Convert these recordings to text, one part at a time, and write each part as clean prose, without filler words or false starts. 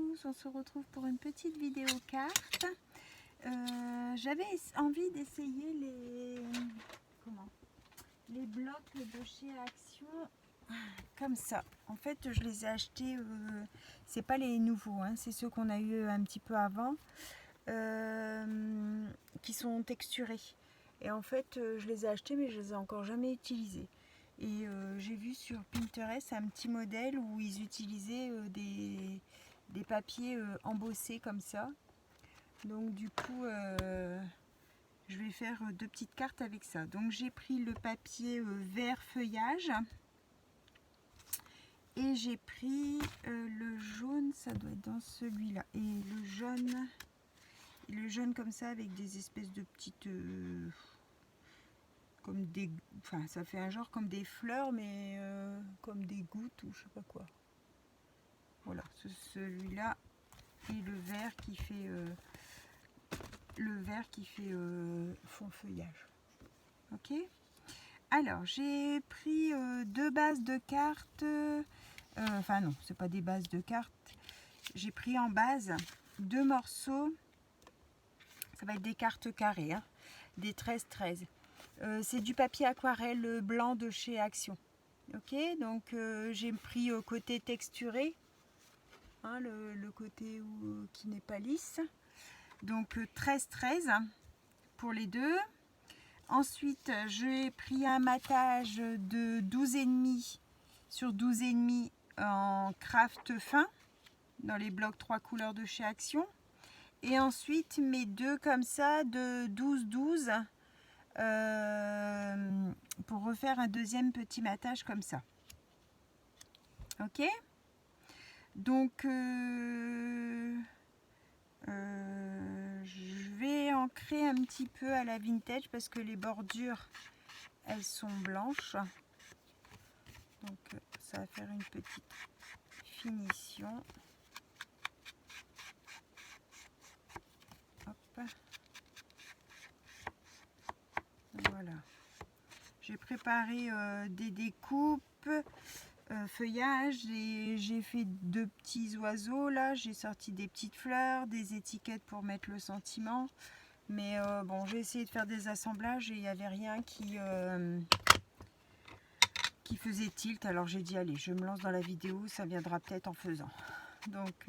tous, on se retrouve pour une petite vidéo carte. J'avais envie d'essayer les blocs de chez Action comme ça. En fait, je les ai achetés, c'est pas les nouveaux, hein, c'est ceux qu'on a eu un petit peu avant, qui sont texturés. Et en fait, je les ai achetés, mais je les ai encore jamais utilisés. Et j'ai vu sur Pinterest un petit modèle où ils utilisaient des papiers embossés comme ça. Donc du coup, je vais faire deux petites cartes avec ça. Donc j'ai pris le papier vert feuillage. Et j'ai pris le jaune, ça doit être dans celui-là. Et le jaune comme ça avec des espèces de petites... comme des, enfin ça fait un genre comme des fleurs, mais comme des gouttes ou je sais pas quoi. Voilà, celui-là et le vert qui fait fond feuillage. Ok. Alors j'ai pris deux bases de cartes. Enfin non, c'est pas des bases de cartes. J'ai pris en base deux morceaux. Ça va être des cartes carrées, hein, des 13-13. C'est du papier aquarelle blanc de chez Action. Ok, donc j'ai pris côté texturé, hein, le côté qui n'est pas lisse. Donc 13-13 pour les deux. Ensuite, j'ai pris un matage de 12,5 sur 12,5 en craft fin dans les blocs 3 couleurs de chez Action. Et ensuite, mes deux comme ça de 12-12 pour refaire un deuxième petit matage comme ça. Ok, donc je vais ancrer un petit peu à la vintage parce que les bordures elles sont blanches, donc ça va faire une petite finition. Hop. Voilà, j'ai préparé des découpes feuillage, et j'ai fait deux petits oiseaux là, j'ai sorti des petites fleurs, des étiquettes pour mettre le sentiment, mais bon, j'ai essayé de faire des assemblages et il n'y avait rien qui faisait tilt, alors j'ai dit allez, je me lance dans la vidéo, ça viendra peut-être en faisant. Donc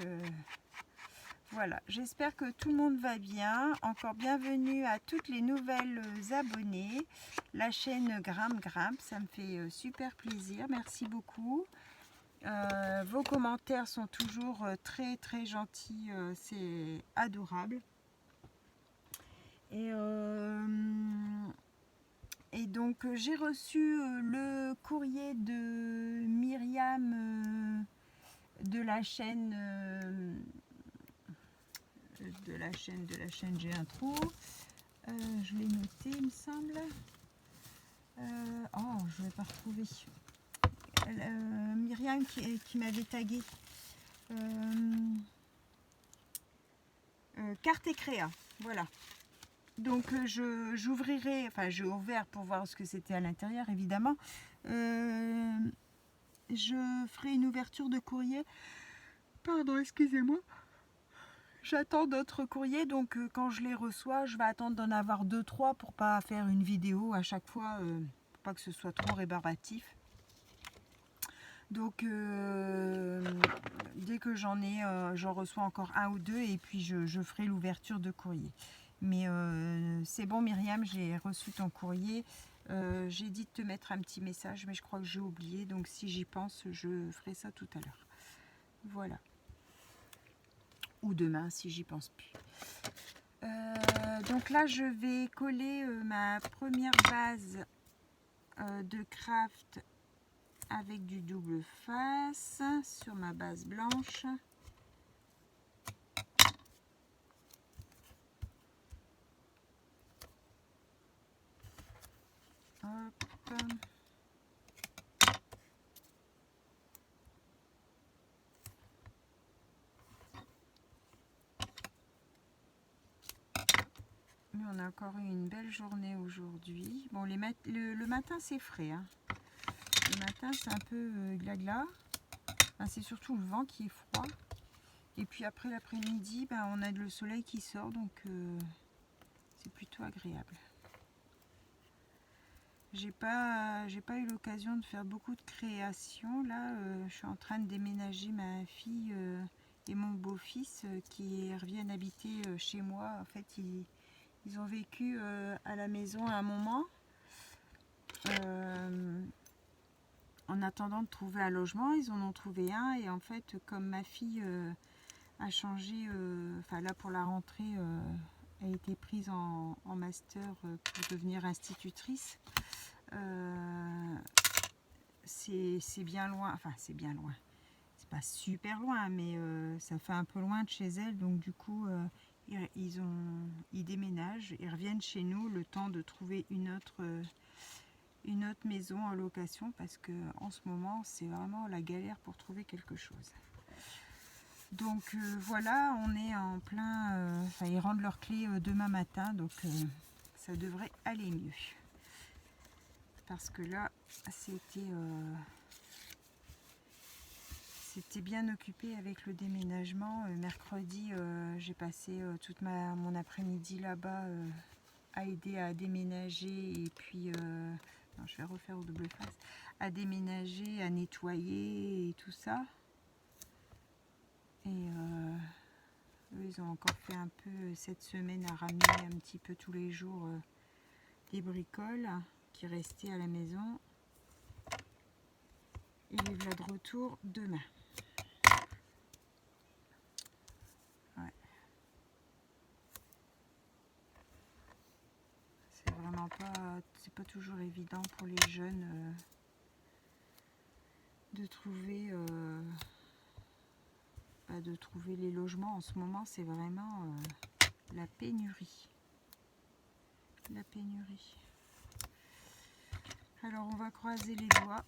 voilà, j'espère que tout le monde va bien. Encore bienvenue à toutes les nouvelles abonnées. La chaîne Grimpe, ça me fait super plaisir. Merci beaucoup. Vos commentaires sont toujours très très gentils. C'est adorable. Et donc j'ai reçu le courrier de Myriam de la chaîne... de la chaîne j'ai un trou, je l'ai noté il me semble, oh je ne vais pas retrouver, Myriam qui m'avait tagué, carte et créa, voilà. Donc j'ouvrirai, enfin j'ai ouvert pour voir ce que c'était à l'intérieur évidemment, je ferai une ouverture de courrier, pardon excusez-moi. J'attends d'autres courriers, donc quand je les reçois, je vais attendre d'en avoir 2-3 pour pas faire une vidéo à chaque fois, pour pas que ce soit trop rébarbatif. Donc dès que j'en reçois encore un ou deux et puis je ferai l'ouverture de courrier. Mais c'est bon Myriam, j'ai reçu ton courrier. J'ai dit de te mettre un petit message, mais je crois que j'ai oublié, donc si j'y pense, je ferai ça tout à l'heure. Voilà. Ou demain si j'y pense plus. Donc là je vais coller ma première base de craft avec du double face sur ma base blanche. Hop. On a encore eu une belle journée aujourd'hui. Bon, le matin c'est frais, hein. Le matin c'est un peu glas-glas. Enfin, c'est surtout le vent qui est froid. Et puis après l'après-midi, ben, on a le soleil qui sort, donc c'est plutôt agréable. J'ai pas eu l'occasion de faire beaucoup de créations. Là, je suis en train de déménager ma fille et mon beau-fils qui reviennent habiter chez moi. En fait, ils ont vécu à la maison à un moment. En attendant de trouver un logement, ils en ont trouvé un. Et en fait, comme ma fille a changé, enfin là pour la rentrée, a été prise en master pour devenir institutrice. C'est bien loin, enfin c'est bien loin, c'est pas super loin, mais ça fait un peu loin de chez elle, donc du coup ils déménagent, ils reviennent chez nous le temps de trouver une autre maison en location, parce que en ce moment c'est vraiment la galère pour trouver quelque chose. Donc voilà, on est en plein, enfin ils rendent leurs clés demain matin, donc ça devrait aller mieux. Parce que là, c'était bien occupé avec le déménagement. Mercredi, j'ai passé toute mon après-midi là-bas à aider à déménager. Et puis, non, je vais refaire au double face. À déménager, à nettoyer et tout ça. Et eux, ils ont encore fait un peu cette semaine à ramener un petit peu tous les jours des bricoles qui restaient à la maison. Et les voilà de retour demain. Ouais. C'est vraiment pas, c'est pas toujours évident pour les jeunes de trouver les logements. En ce moment, c'est vraiment la pénurie. La pénurie. Alors, on va croiser les doigts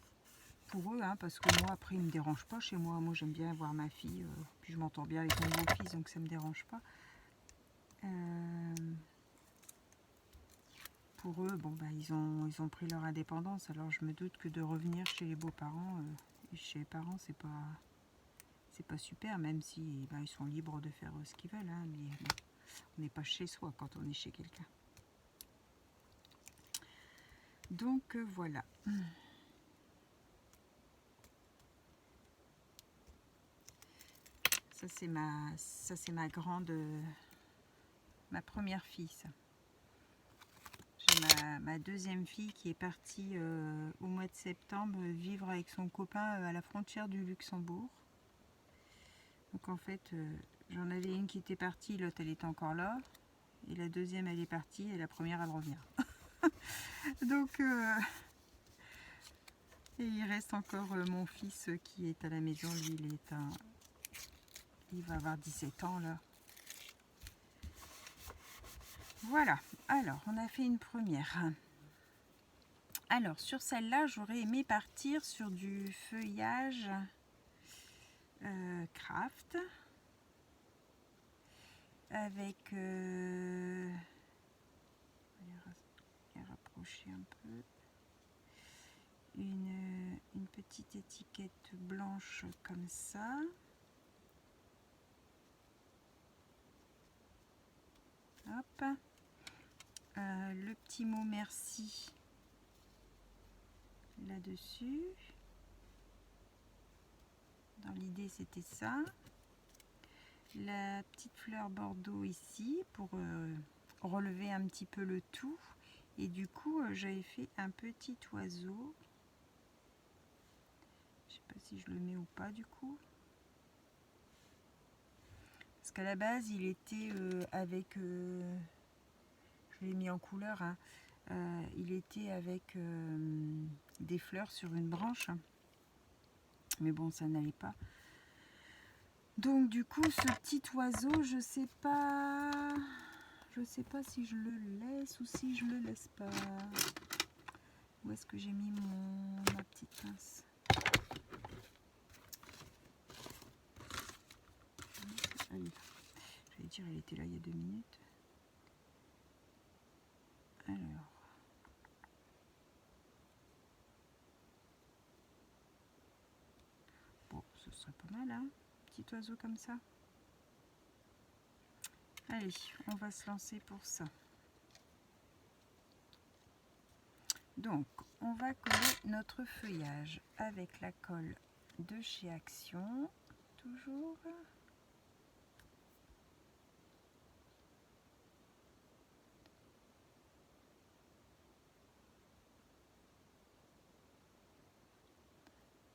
pour eux, hein, parce que moi, après, ils me dérangent pas chez moi. Moi, j'aime bien voir ma fille, puis je m'entends bien avec mon beau-fils, donc ça me dérange pas. Pour eux, bon, bah, ils ont pris leur indépendance, alors je me doute que de revenir chez les beaux-parents, chez les parents, c'est pas super, même si ils sont libres de faire ce qu'ils veulent, hein, mais bon, on n'est pas chez soi quand on est chez quelqu'un. Donc voilà. Ça c'est ma grande, ma première fille. Ça. J'ai ma deuxième fille qui est partie au mois de septembre vivre avec son copain à la frontière du Luxembourg. Donc en fait, j'en avais une qui était partie, l'autre elle était encore là. Et la deuxième elle est partie et la première elle revient. Donc et il reste encore mon fils qui est à la maison. Lui il va avoir 17 ans là. Voilà, alors on a fait une première. Alors sur celle-là, j'aurais aimé partir sur du feuillage craft avec je vais rapprocher un peu une petite étiquette blanche comme ça. Hop, le petit mot merci là-dessus. Dans l'idée, c'était ça. La petite fleur bordeaux ici pour relever un petit peu le tout. Et du coup, j'avais fait un petit oiseau. Je sais pas si je le mets ou pas du coup. Parce qu'à la base, il était avec... je l'ai mis en couleur. Hein, il était avec des fleurs sur une branche. Mais bon, ça n'allait pas. Donc du coup, ce petit oiseau, je sais pas si je le laisse ou si je le laisse pas. Où est-ce que j'ai mis ma petite pince? Allez, j'allais dire, elle était là il y a 2 minutes. Alors. Bon, ce serait pas mal, hein? Petit oiseau comme ça. Allez, on va se lancer pour ça. Donc, on va coller notre feuillage avec la colle de chez Action, toujours.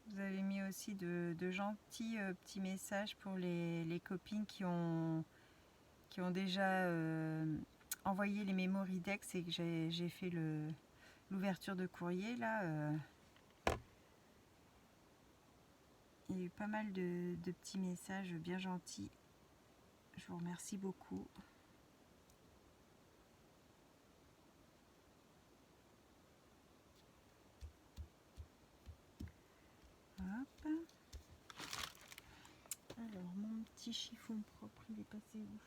Vous avez mis aussi de gentils petits messages pour les copines qui ont déjà envoyé les Mémoridex et que j'ai fait l'ouverture de courrier là. Il y a eu pas mal de petits messages bien gentils. Je vous remercie beaucoup. Hop. Alors, mon petit chiffon propre, il est passé où?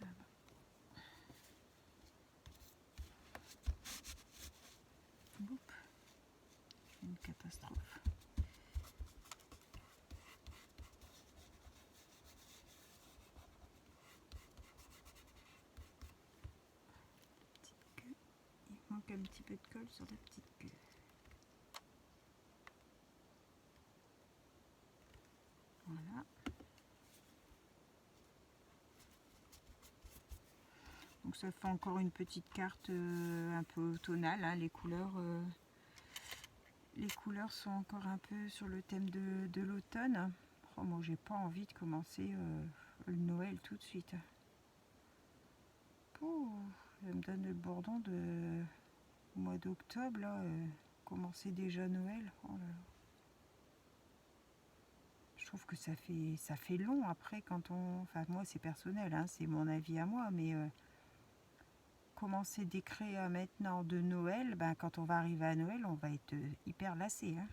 Là-bas. Oups. Une catastrophe. Petite queue. Il manque un petit peu de colle sur la petite queue. Voilà. Donc ça fait encore une petite carte un peu automnale, hein. Les couleurs sont encore un peu sur le thème de l'automne. Oh, moi j'ai pas envie de commencer le Noël tout de suite. Oh, ça me donne le bourdon de au mois d'octobre là, commencer déjà Noël. Oh là là. Je trouve que ça fait long après quand on... Enfin moi c'est personnel, hein, c'est mon avis à moi, mais commencer des créas maintenant de Noël, ben, quand on va arriver à Noël, on va être hyper lassé. Hein.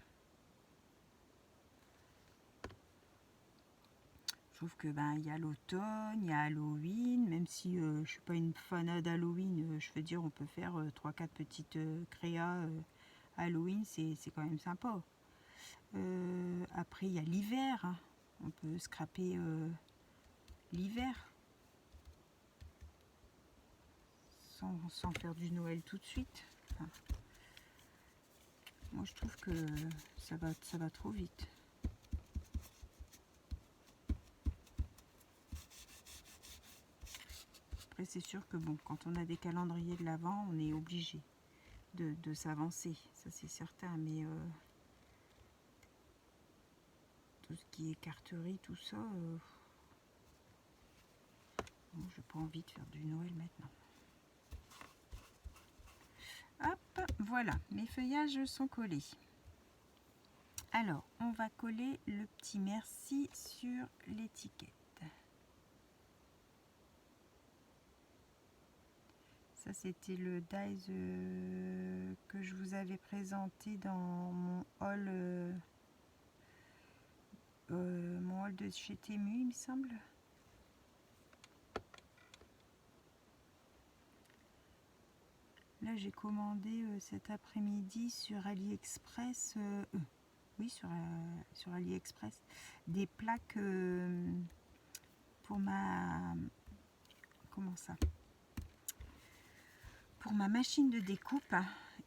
Je trouve que ben il y a l'automne, il y a Halloween, même si je suis pas une fanade d'Halloween, je veux dire on peut faire 3-4 petites créas Halloween, c'est quand même sympa. Après il y a l'hiver, hein. On peut scraper l'hiver sans faire du Noël tout de suite. Enfin, moi je trouve que ça va trop vite. Après c'est sûr que bon, quand on a des calendriers de l'Avent, on est obligé de s'avancer, ça c'est certain, mais tout ce qui est carterie, tout ça, bon, j'ai pas envie de faire du Noël maintenant. Hop, voilà, mes feuillages sont collés. Alors, on va coller le petit merci sur l'étiquette. Ça, c'était le dies que je vous avais présenté dans mon haul, de chez Temu, il me semble. Là, j'ai commandé cet après-midi sur AliExpress, oui, sur AliExpress, des plaques pour ma... Comment ça? Pour ma machine de découpe.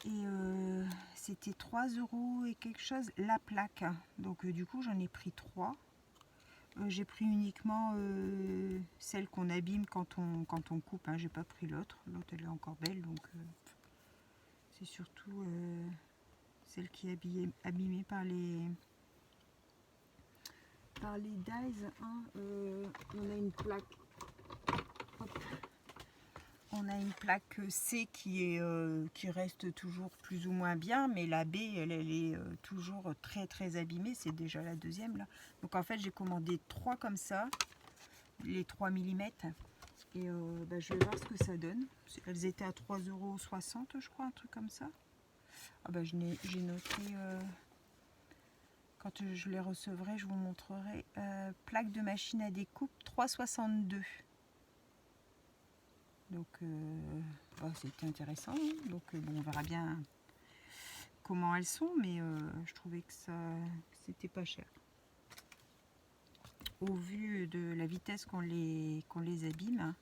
Et c'était 3 € et quelque chose la plaque. Donc du coup, j'en ai pris 3. J'ai pris uniquement celle qu'on abîme quand on coupe. Hein. J'ai pas pris l'autre. L'autre, elle est encore belle. Donc c'est surtout celle qui est abîmée par les dies. Hein. On a une plaque. Hop. On a une plaque C qui reste toujours plus ou moins bien, mais la B, elle est toujours très très abîmée. C'est déjà la deuxième là. Donc en fait, j'ai commandé 3 comme ça, les 3 mm. Et je vais voir ce que ça donne. Elles étaient à 3,60 €, je crois, un truc comme ça. Ah j'ai noté, quand je les recevrai, je vous montrerai. Plaque de machine à découpe 3,62 €. Donc c'était intéressant. Donc bon, on verra bien comment elles sont, mais je trouvais que c'était pas cher. au vu de la vitesse qu'on les abîme.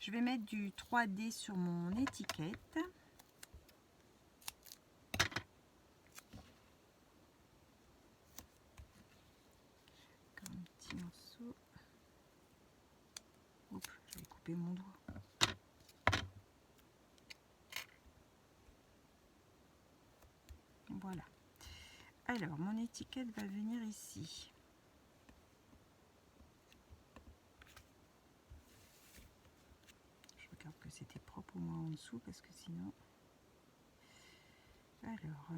Je vais mettre du 3D sur mon étiquette. Comme un petit morceau. Oups, je vais couper mon doigt. Voilà. Alors, mon étiquette va venir ici. Je regarde que c'était propre au moins en dessous parce que sinon... Alors,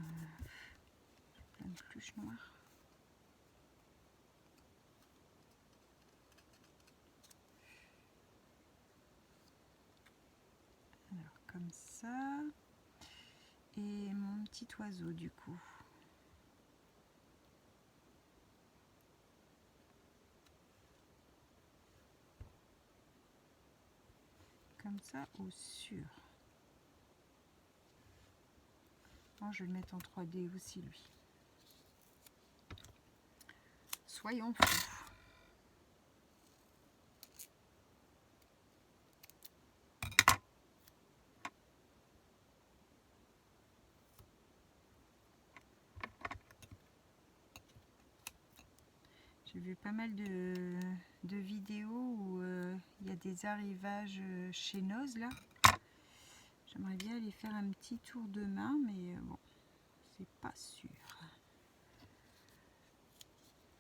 plein de pluches noires. Alors, comme ça. Et mon petit oiseau du coup. Comme ça au sur. Bon, je vais le mettre en 3D aussi lui. Soyons fous. J'ai vu pas mal de vidéos où il y a des arrivages chez Noz là. J'aimerais bien aller faire un petit tour demain, mais bon, c'est pas sûr.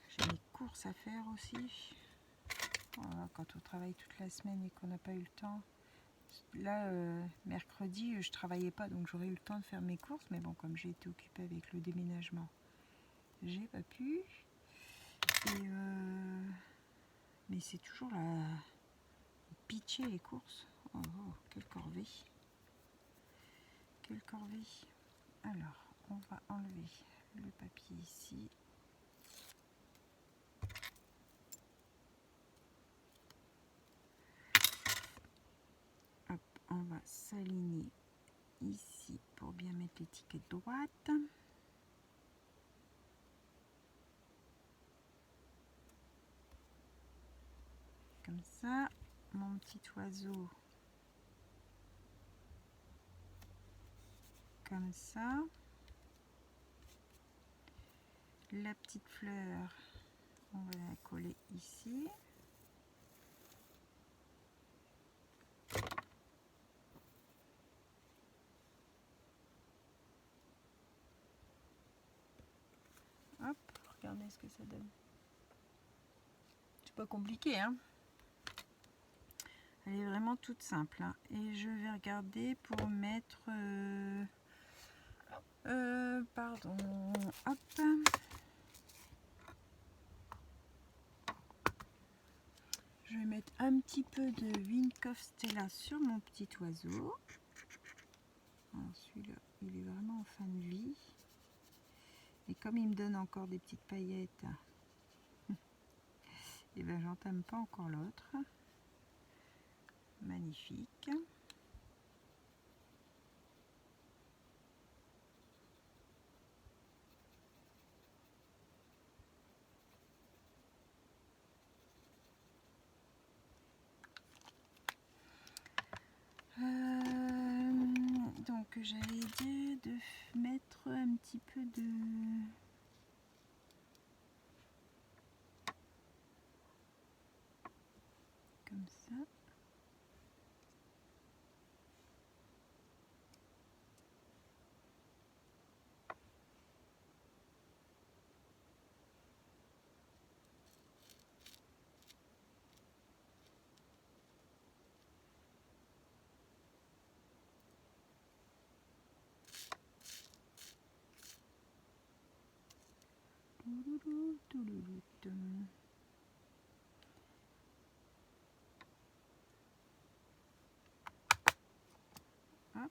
J'ai mes courses à faire aussi. Voilà, quand on travaille toute la semaine et qu'on n'a pas eu le temps. Là, mercredi, je travaillais pas, donc j'aurais eu le temps de faire mes courses. Mais bon, comme j'ai été occupée avec le déménagement, j'ai pas pu. Et mais c'est toujours la pitcher les courses. Oh, oh, quelle corvée. Quelle corvée. Alors, on va enlever le papier ici. Hop, on va s'aligner ici pour bien mettre l'étiquette droite. Comme ça, mon petit oiseau. Comme ça. La petite fleur, on va la coller ici. Hop, regardez ce que ça donne. C'est pas compliqué, hein. Elle est vraiment toute simple, hein. Et je vais regarder pour mettre... pardon, hop. Je vais mettre un petit peu de Windhoff Stella sur mon petit oiseau. Celui-là, il est vraiment en fin de vie. Et comme il me donne encore des petites paillettes, et ben j'entame pas encore l'autre. Magnifique. Donc j'avais dit de mettre un petit peu de... Comme ça. Hop.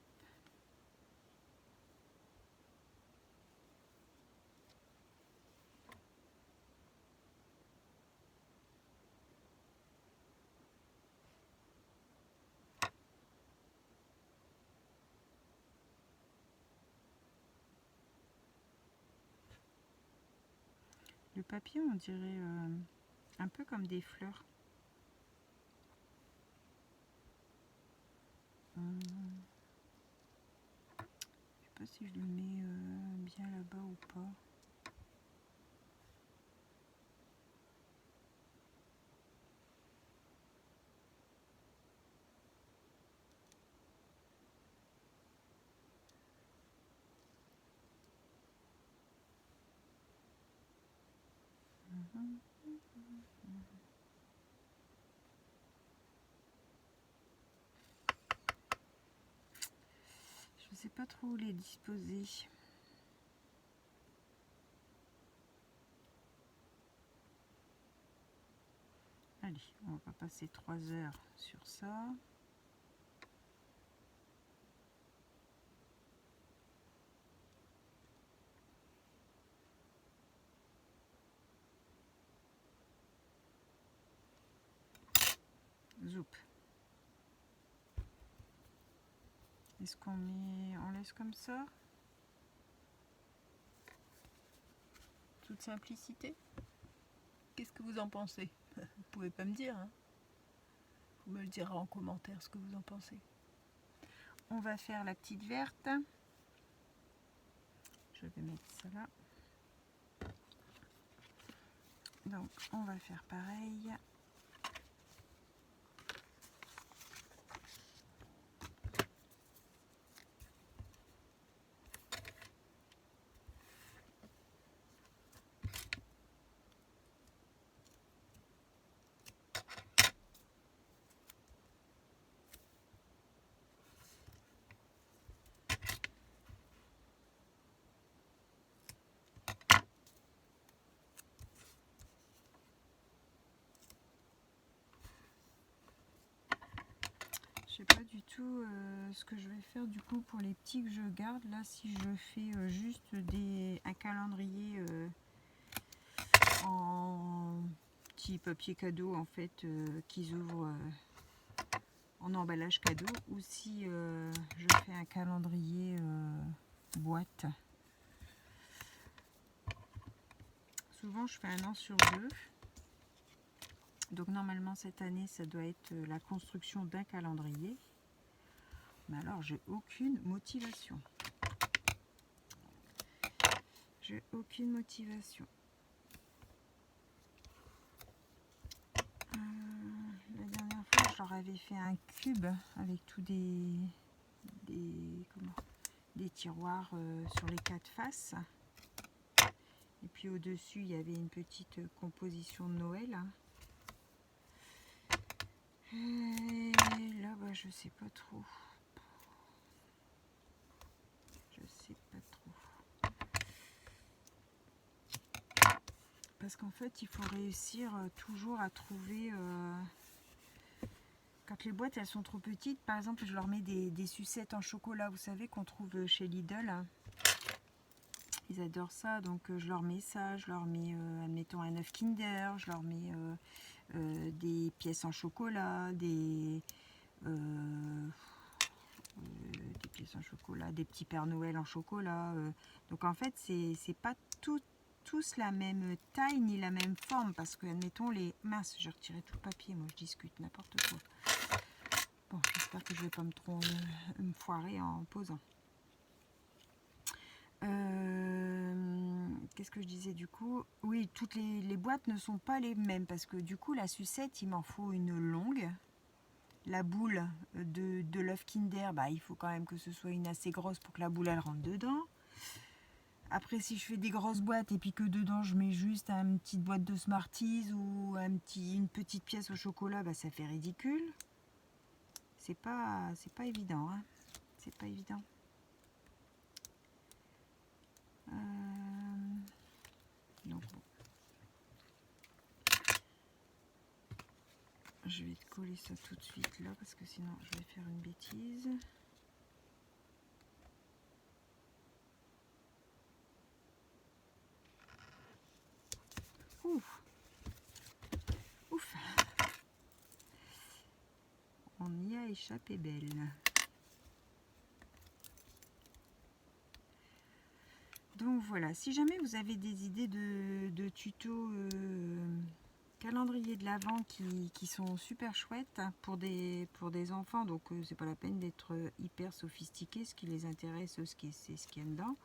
Le papier, on dirait un peu comme comme des fleurs. Je sais pas si je le mets bien là-bas ou pas. Je sais pas trop où les disposer. Allez, on va pas passer 3 heures sur ça. Zoup. Est-ce qu'on met, on laisse comme ça? Toute simplicité. Qu'est-ce que vous en pensez? Vous pouvez pas me dire, hein? Vous me le direz en commentaire ce que vous en pensez. On va faire la petite verte. Je vais mettre ça là. Donc on va faire pareil. Je sais pas du tout ce que je vais faire du coup pour les petits que je garde. Là, si je fais juste un calendrier en petit papier cadeau en fait qu'ils ouvrent en emballage cadeau, ou si je fais un calendrier boîte. Souvent je fais 1 an sur 2. Donc normalement cette année ça doit être la construction d'un calendrier. Mais alors j'ai aucune motivation. J'ai aucune motivation. La dernière fois je leur avais fait un cube avec tous des tiroirs sur les 4 faces. Et puis au dessus il y avait une petite composition de Noël. Et là bah, je sais pas trop. Je sais pas trop. Parce qu'en fait il faut réussir toujours à trouver quand les boîtes elles sont trop petites. Par exemple je leur mets des sucettes en chocolat, vous savez, qu'on trouve chez Lidl. Ils adorent ça, donc je leur mets ça, je leur mets admettons un œuf Kinder, je leur mets des pièces en chocolat, des pièces en chocolat, des petits Pères Noël en chocolat. Donc en fait c'est pas tous la même taille ni la même forme, parce que admettons les minces, j'ai retiré tout le papier, moi je discute n'importe quoi. Bon, j'espère que je vais pas me foirer en posant. Qu'est-ce que je disais du coup? Oui, toutes les boîtes ne sont pas les mêmes, parce que du coup la sucette il m'en faut une longue. La boule de l'œuf Kinder, bah, il faut quand même que ce soit une assez grosse pour que la boule elle rentre dedans. Après si je fais des grosses boîtes et puis que dedans je mets juste une petite boîte de Smarties ou une petite pièce au chocolat, bah, ça fait ridicule. C'est pas évident, hein. C'est pas évident. Donc bon. Je vais te coller ça tout de suite là, parce que sinon je vais faire une bêtise. Ouf. Ouf. On y a échappé belle. Donc voilà, si jamais vous avez des idées de tutos calendriers de l'Avent qui sont super chouettes pour des enfants. Donc c'est pas la peine d'être hyper sophistiqué. Ce qui les intéresse, c'est ce qu'il y a dedans.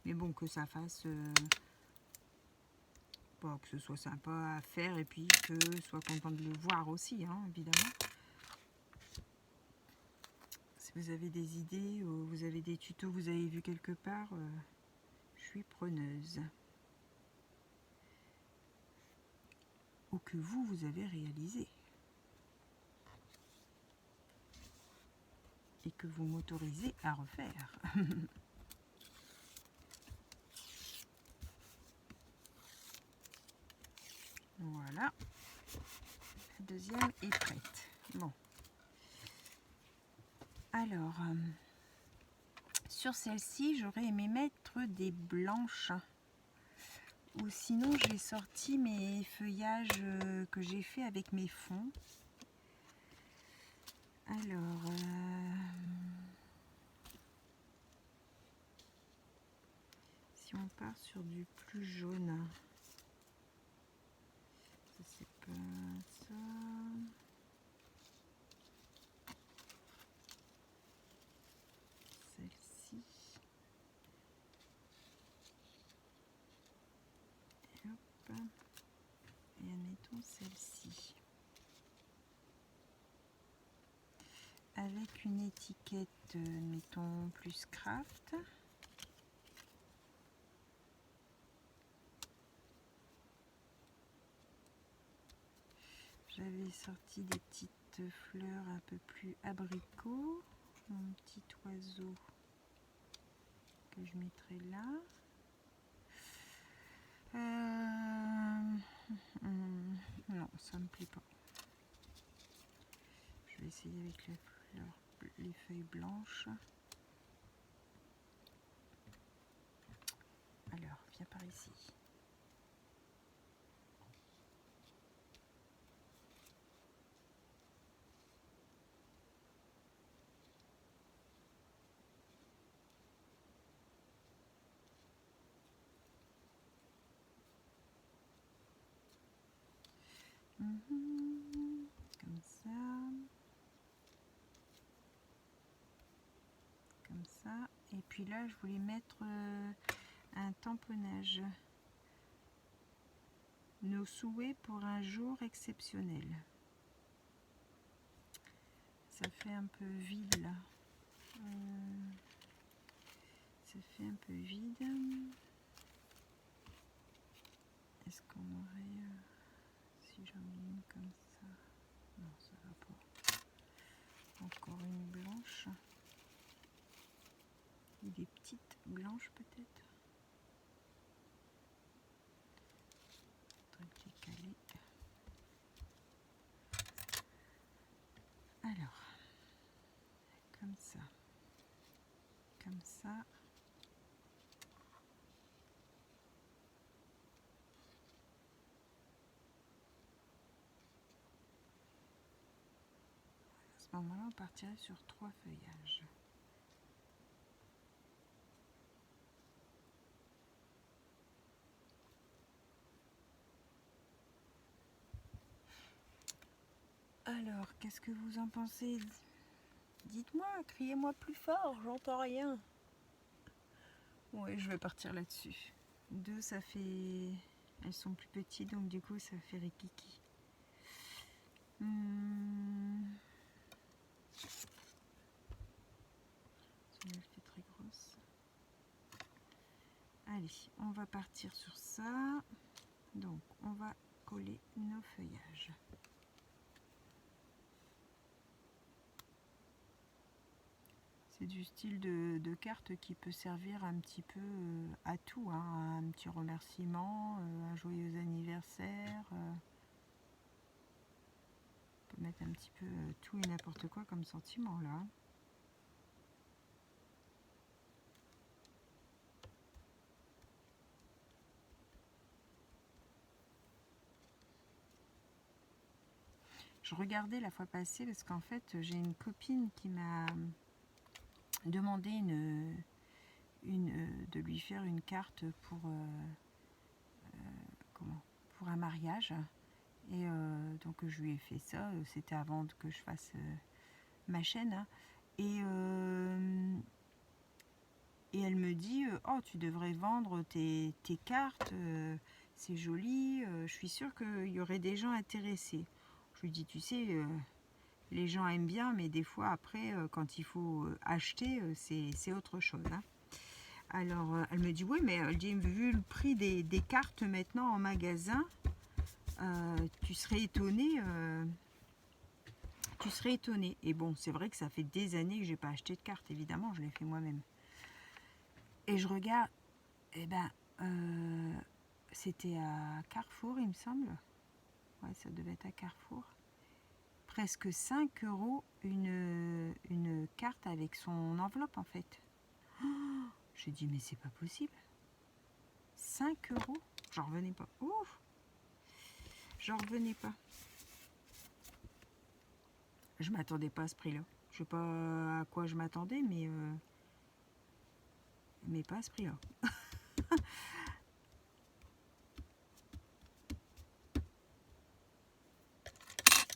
Mais bon, que ça fasse... bon, que ce soit sympa à faire et puis que soit content de le voir aussi, hein, évidemment. Si vous avez des idées ou vous avez des tutos, vous avez vu quelque part, je suis preneuse. Ou que vous avez réalisé. Et que vous m'autorisez à refaire. Voilà. La deuxième est prête. Bon. Alors, sur celle-ci, j'aurais aimé mettre des blanches. Ou sinon, j'ai sorti mes feuillages que j'ai fait avec mes fonds. Alors, si on part sur du plus jaune, ça c'est pas ça. Celle-ci. Hop. Et admettons celle-ci. Avec une étiquette, mettons plus craft. J'avais sorti des petites fleurs un peu plus abricot. Mon petit oiseau que je mettrai là. Non, ça me plaît pas. Je vais essayer avec les feuilles blanches. Alors, viens par ici. Comme ça. Comme ça. Et puis là, je voulais mettre un tamponnage. Nos souhaits pour un jour exceptionnel. Ça fait un peu vide là. Ça fait un peu vide. Est-ce qu'on aurait... si j'en ai une comme ça... Non, ça va pas. Encore une blanche. Et des petites blanches peut-être. Faudrait les caler. Alors, comme ça. Comme ça. À ce moment-là, on partirait sur 3 feuillages. Alors, qu'est-ce que vous en pensez? Dites-moi, criez-moi plus fort, j'entends rien. Ouais, je vais partir là-dessus. 2, ça fait... Elles sont plus petites, donc du coup, ça fait rikiki. Celle-là, elle fait très grosse. Allez, on va partir sur ça. Donc, on va coller nos feuillages. C'est du style de carte qui peut servir un petit peu à tout, hein. Un petit remerciement, un joyeux anniversaire. On peut mettre un petit peu tout et n'importe quoi comme sentiment là. Je regardais la fois passée parce qu'en fait j'ai une copine qui m'a demandé de lui faire une carte pour, pour un mariage. Et donc je lui ai fait ça, c'était avant que je fasse ma chaîne, hein. Et elle me dit oh, tu devrais vendre tes cartes, c'est joli, je suis sûre qu'il y aurait des gens intéressés. Je lui dis tu sais, les gens aiment bien, mais des fois après quand il faut acheter, c'est autre chose, hein. Alors elle me dit oui, mais elle dit, vu le prix des cartes maintenant en magasin, tu serais étonné. Tu serais étonné. Et bon, c'est vrai que ça fait des années que j'ai pas acheté de cartes, évidemment, je l'ai fait moi-même. Et je regarde, et ben, c'était à Carrefour, il me semble. Ouais, ça devait être à Carrefour. Presque 5 € une carte avec son enveloppe, en fait. Oh, j'ai dit, mais c'est pas possible. 5 €. J'en revenais pas. Ouf, j'en revenais pas. Je m'attendais pas à ce prix-là. Je sais pas à quoi je m'attendais, mais pas à ce prix-là.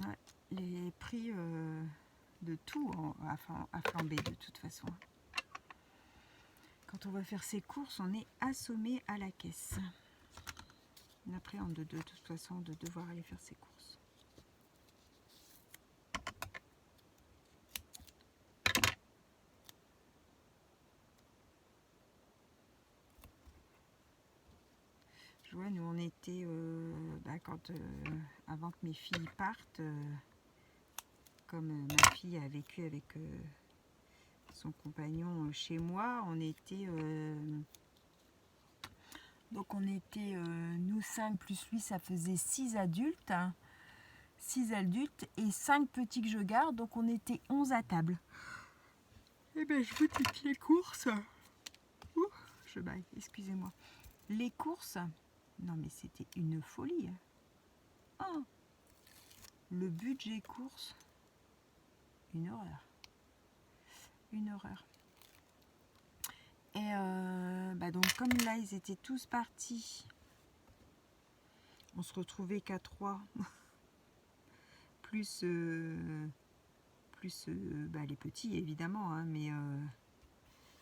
Ouais, les prix de tout à flamber de toute façon. Quand on va faire ses courses, on est assommé à la caisse. On appréhende de toute façon de devoir aller faire ses courses. Je vois, nous on était avant que mes filles partent, comme ma fille a vécu avec son compagnon chez moi, on était nous 5 plus lui, ça faisait 6 adultes, hein, 6 adultes et 5 petits que je garde, donc on était 11 à table. Et ben je vous dis que les courses, je baille, excusez-moi, les courses, non mais c'était une folie, hein. Oh, le budget course, une horreur, une horreur. Et donc comme là ils étaient tous partis, on se retrouvait qu'à 3 plus les petits évidemment, hein, mais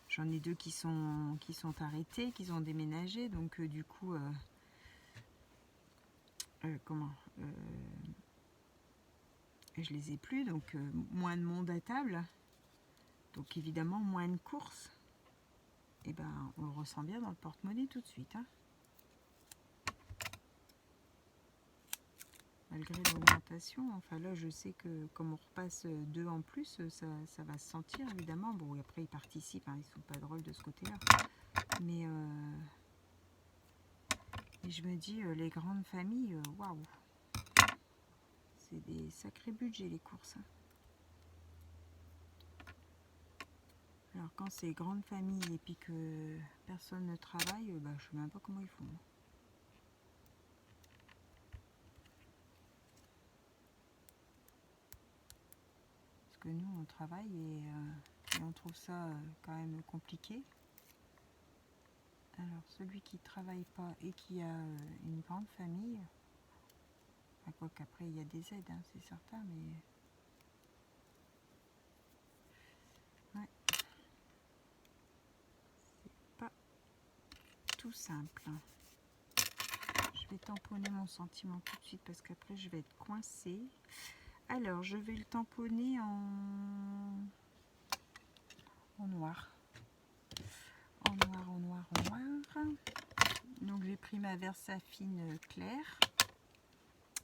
j'en ai 2 qui sont arrêtés, qui ont déménagé, donc du coup je les ai plus, donc moins de monde à table, donc évidemment moins de courses. Et ben on le ressent bien dans le porte-monnaie tout de suite, hein. Malgré l'augmentation, enfin là je sais que comme on repasse 2 en plus, ça va se sentir évidemment. Bon, et après ils participent, hein, ils sont pas drôles de ce côté-là. Mais je me dis, les grandes familles, waouh, c'est des sacrés budgets les courses, hein. Alors quand c'est grande famille et puis que personne ne travaille, je sais même pas comment ils font. Parce que nous on travaille et on trouve ça quand même compliqué. Alors celui qui travaille pas et qui a une grande famille, quoi qu'après il y a des aides, hein, c'est certain, mais ouais, c'est pas tout simple. Je vais tamponner mon sentiment tout de suite parce qu'après je vais être coincée. Alors je vais le tamponner en noir. En noir. Donc j'ai pris ma Versafine claire.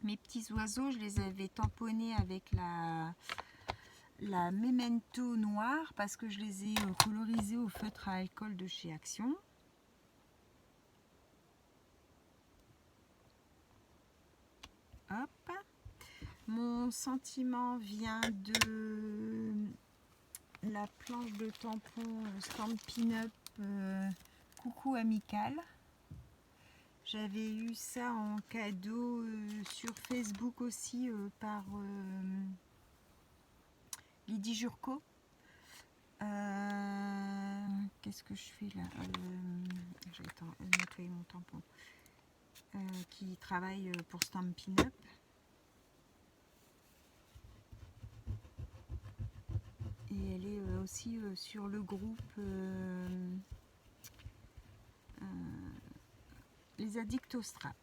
Mes petits oiseaux, je les avais tamponnés avec la Memento noire parce que je les ai colorisés au feutre à alcool de chez Action. Hop. Mon sentiment vient de la planche de tampon Stampin' Up Coucou Amical. J'avais eu ça en cadeau sur Facebook aussi par Lydie Jurco. Qu'est-ce que je fais là? Je vais nettoyer mon tampon. Qui travaille pour Stampin' Up. Et elle est aussi sur le groupe Les Addicts au Scrap.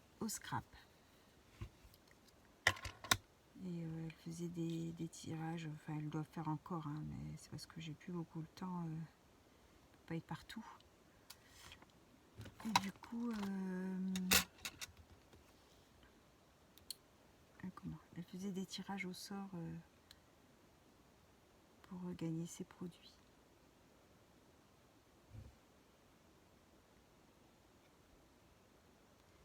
Et elle faisait des tirages, enfin elle doit faire encore, hein, mais c'est parce que j'ai plus beaucoup le temps, pas être partout. Et du coup, comment elle faisait des tirages au sort pour gagner ses produits.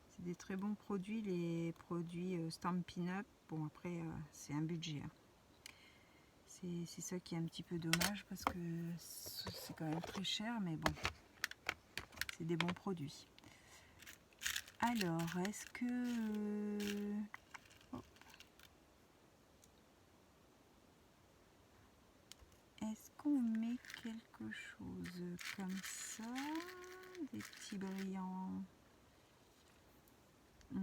C'est des très bons produits, les produits Stampin' Up. Bon après c'est un budget. Hein. C'est ça qui est un petit peu dommage parce que c'est quand même très cher, mais bon, c'est des bons produits. Alors, est-ce que... oh. Est-ce qu'on met quelque chose comme ça? Des petits brillants. J'ai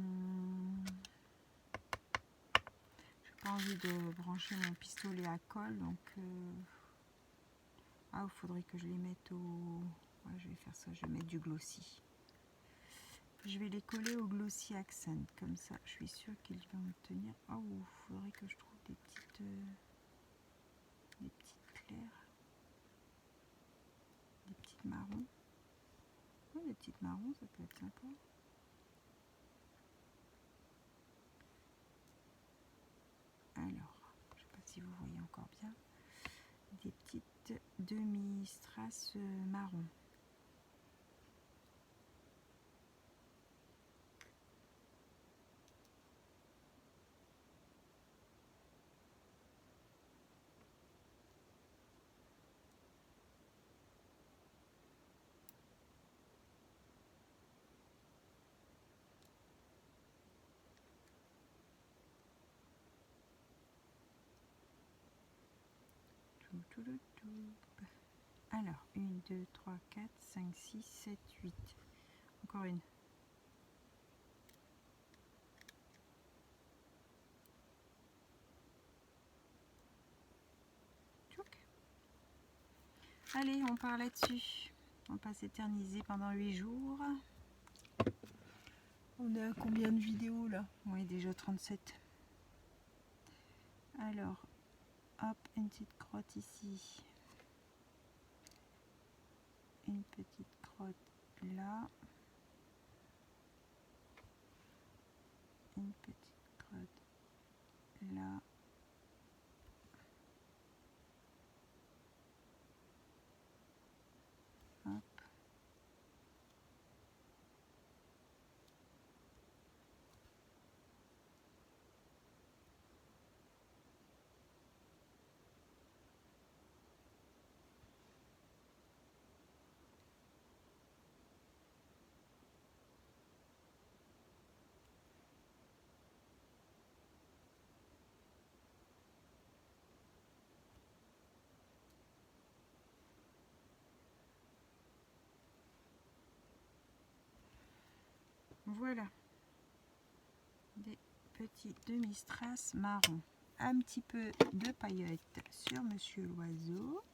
pas envie de brancher mon pistolet à colle, donc... Ah, il faudrait que je les mette au... Ouais, je vais faire ça, je vais mettre du glossy. Je vais les coller au glossy accent, comme ça, je suis sûre qu'ils vont me tenir. Oh, il faudrait que je trouve des petites claires, des petites marrons. Oh, des petites marrons, ça peut être sympa. Alors, je sais pas si vous voyez encore bien, des petites demi-strass marron. Alors, 1, 2, 3, 4, 5, 6, 7, 8. Encore une. Allez, on part là-dessus. On va pas s'éterniser pendant 8 jours. On est à combien de vidéos là? Oui, déjà 37. Alors, hop, une petite crotte ici. Une petite crotte là. Une petite crotte là. Hop. Voilà. Des petits demi-strass marron. Un petit peu de paillettes sur Monsieur l'Oiseau.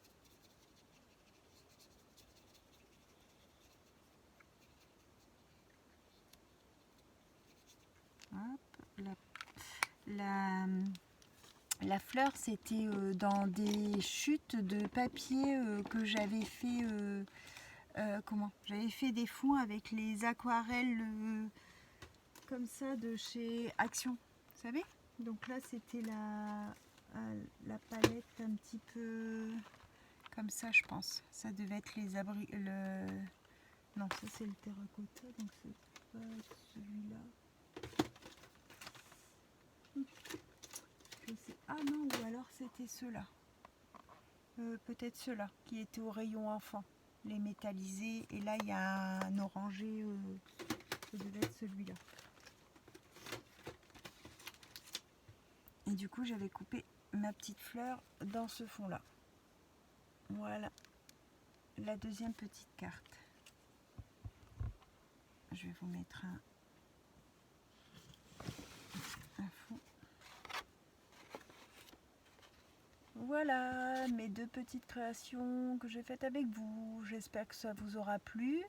Hop, la fleur, c'était dans des chutes de papier que j'avais fait. Comment? J'avais fait des fonds avec les aquarelles comme ça de chez Action, vous savez? Donc là, c'était la palette un petit peu comme ça, je pense. Ça devait être les abris. Non, ça c'est le terracotta, donc c'est pas celui-là. Ah non, ou alors c'était ceux-là. Peut-être ceux-là qui étaient au rayon enfant, les métallisés. Et là, il y a un orangé, ça devait être celui-là. Et du coup, j'avais coupé ma petite fleur dans ce fond-là. Voilà, la deuxième petite carte. Je vais vous mettre un fond. Voilà mes deux petites créations que j'ai faites avec vous. J'espère que ça vous aura plu.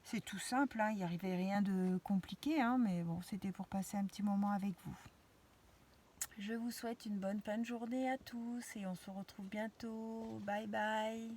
C'est tout simple, hein, il n'y arrivait rien de compliqué, hein, mais bon, c'était pour passer un petit moment avec vous. Je vous souhaite une bonne fin de journée à tous et on se retrouve bientôt. Bye bye.